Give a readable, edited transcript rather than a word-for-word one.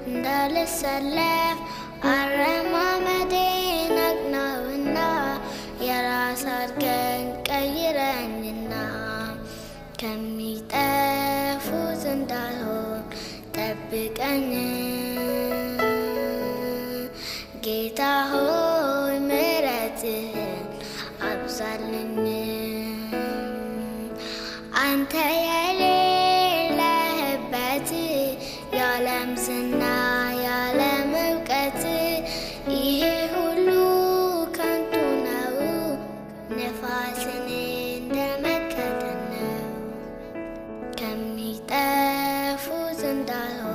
እንዳልሰለፍ አረማመዴ ነቅነውና የራስ አድርገን ቀይረኝና ከሚጠፉት እንዳልሆን ጠብቀኝ ጌታ ሆይ ምሕረትህን አብዛልኝ አንተ የሌለህበት የዓለም ዝና የዓለም እውቀት ይሄ ሁሉ ከንቱ ነው ነፋስን እንደመከተል ነው ከሚጠፉት እንዳልሆን